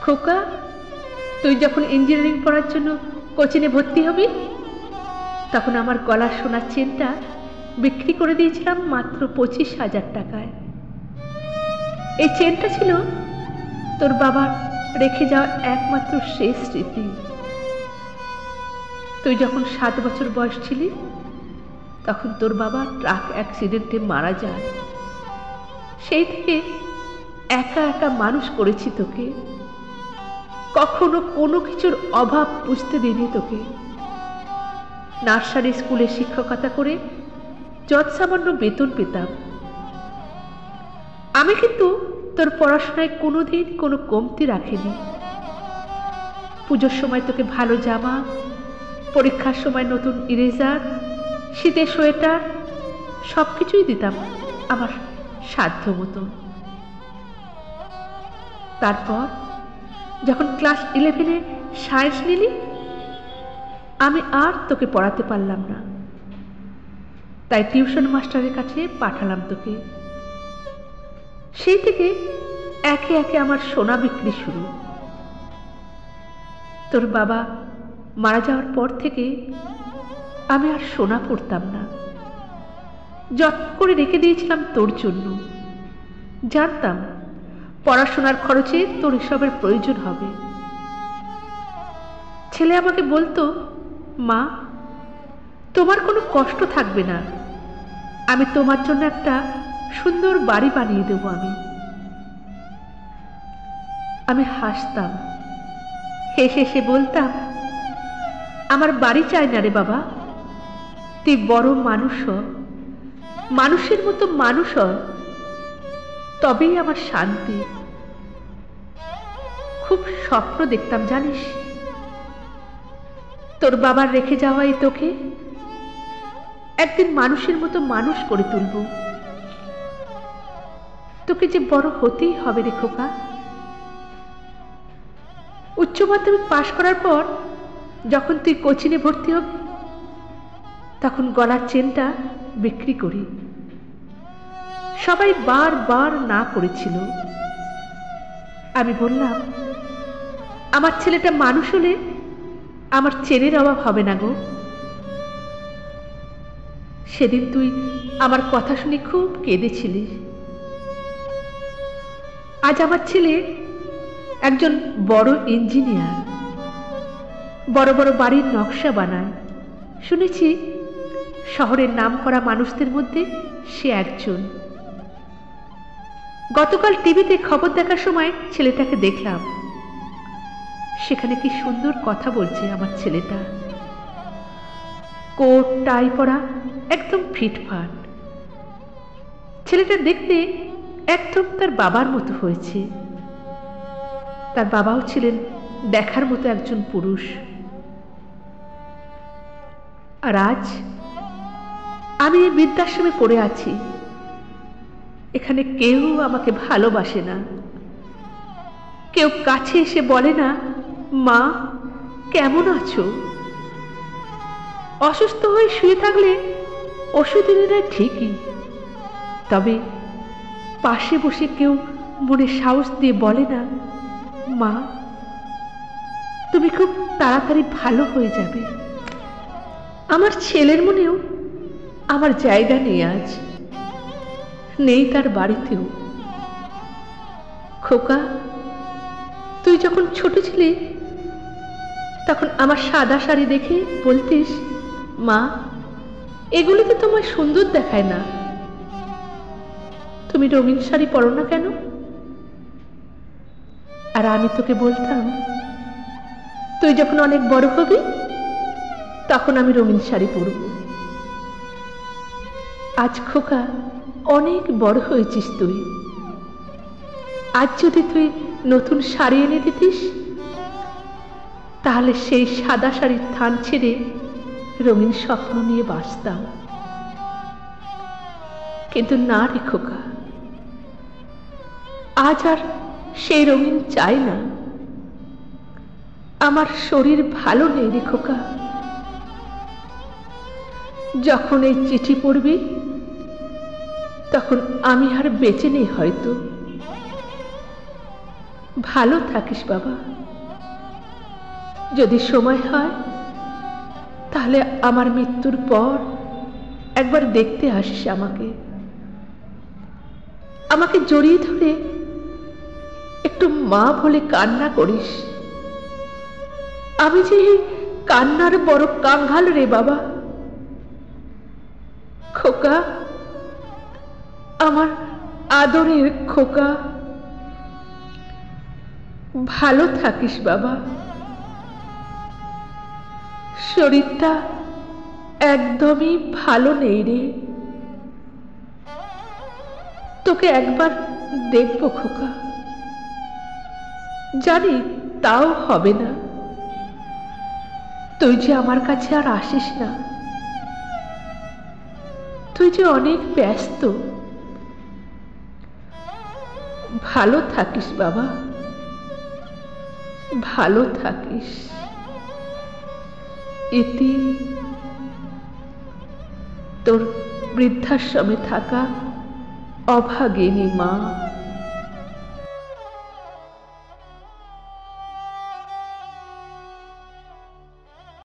খোকা, তুই যখন ইঞ্জিনিয়ারিং পড়ার জন্য কোচিনে ভর্তি হবি, তখন আমার গলার সোনার চেনটা বিক্রি করে দিয়েছিলাম মাত্র 25,000 টাকায়। এই চেনটা ছিল তোর বাবার রেখে যাওয়া একমাত্র শেষ স্মৃতি। তুই যখন 7 বছর বয়স ছিলি, তখন তোর বাবা ট্রাক অ্যাক্সিডেন্টে মারা যায়। সেই থেকে একা একা মানুষ করেছি তোকে, কখনো কোনো কিছুর অভাব বুঝতে দিইনি তোকে। নার্সারি স্কুলে শিক্ষকতা করে যৎসামান্য বেতন পেতাম। আমি কিন্তু তোর পড়াশোনায় কোনোদিন কোনো কমতি রাখিনি। পুজোর সময় তোকে ভালো জামা, পরীক্ষার সময় নতুন ইরেজার, শীতের সোয়েটার সবকিছুই দিতাম আমার সাধ্য মতো। তারপর যখন ক্লাস 11-এ সায়েন্স নিলি, আমি আর তোকে পড়াতে পারলাম না, তাই টিউশন মাস্টারের কাছে পাঠালাম তোকে। সেই থেকে একে একে আমার সোনা বিক্রি শুরু। তোর বাবা মারা যাওয়ার পর থেকে আমি আর সোনা পড়তাম না, যত্ন করে রেখে দিয়েছিলাম তোর জন্য। জানতাম পড়াশোনার খরচে তোর এসবের প্রয়োজন হবে। ছেলে আমাকে বলতো, মা, তোমার কোনো কষ্ট থাকবে না, আমি তোমার জন্য একটা সুন্দর বাড়ি বানিয়ে দেব। আমি হাসতাম, হেসে হেসে বলতাম, আমার বাড়ি চাই না রে বাবা, তুই বড় মানুষ হ, মানুষের মতো মানুষ হ, তবেই আমার শান্তি। খুব স্বপ্ন দেখতাম জানিস, তোর বাবার রেখে যাওয়াই তোকে একদিন মানুষের মতো মানুষ করে তুলব। তোকে যে বড় হতেই হবে রে খোকা। উচ্চ মাধ্যমিক পাশ করার পর যখন তুই কোচিনে ভর্তি হবি, তখন গলার চেনটা বিক্রি করি। সবাই বারবার না করেছিল। আমি বললাম, আমার ছেলেটা মানুষ হলে আমার চেনের অভাব হবে না গো। সেদিন তুই আমার কথা শুনে খুব কেঁদেছিলিস। আজ আমার ছেলে একজন বড় ইঞ্জিনিয়ার, বড় বড় বাড়ির নকশা বানায়। শুনেছি শহরের নামকরা মানুষদের মধ্যে সে একজন। গতকাল টিভিতে খবর দেখার সময় ছেলেটাকে দেখলাম। সেখানে কি সুন্দর কথা বলছে আমার ছেলেটা, কোট টাই পরা, একদম ফিটফাট। ছেলেটা দেখতে একদম তার বাবার মতো হয়েছে। তার বাবাও ছিলেন দেখার মতো একজন পুরুষ। আর আজ আমি এই বৃদ্ধাশ্রমে পড়ে আছি। এখানে কেউ আমাকে ভালোবাসে না, কেউ কাছে এসে বলে না, মা কেমন আছো? অসুস্থ হয়ে শুয়ে থাকলে ওষুধ এনে দেয় ঠিকই, তবে পাশে বসে কেউ মনে সাহস দিয়ে বলে না, মা তুমি খুব তাড়াতাড়ি ভালো হয়ে যাবে। আমার ছেলের মনেও আমার জায়গা নেই, আজ নেই তার বাড়িতেও। খোকা, তুই যখন ছোট ছিলি, তখন আমার সাদা শাড়ি দেখে বলতিস, মা এগুলো তো তোমার সুন্দর দেখায় না, তুমি রঙিন শাড়ি পরো না কেন? আর আমি তোকে বলতাম, তুই যখন অনেক বড় হবি, তখন আমি রঙিন শাড়ি পরব। আজ খোকা অনেক বড় হয়েছিস তুই। আজ যদি তুই নতুন শাড়ি এনে দিতিস, তাহলে সেই সাদা শাড়ির থান ছেড়ে রঙিন স্বপ্ন নিয়ে বাঁচতাম। কিন্তু না রে খোকা, আজ আর সেই রঙিন চাই না। আমার শরীর ভালো নেই রে খোকা। যখন এই চিঠি পড়বি, তখন আমি আর বেঁচে নেই হয়তো। ভালো থাকিস বাবা। যদি সময় হয় তাহলে আমার মৃত্যুর পর একবার দেখতে আসিস আমাকে। আমাকে জড়িয়ে ধরে একটু মা বলে কান্না করিস। আমি যে কান্নার বড় কাঙ্গাল রে বাবা। খোকা, আমার আদরের খোকা, ভালো থাকিস বাবা। শরীরটা একদমই ভালো নেই রে। তোকে একবার দেখবো খোকা। জানি তাও হবে না। তুই যে আমার কাছে আর আসিস না। তুই যে অনেক ব্যস্ত। ভালো থাকিস বাবা, ভালো থাকিস। ইতি তোর বৃদ্ধাশ্রমে থাকা অভাগিনী মা।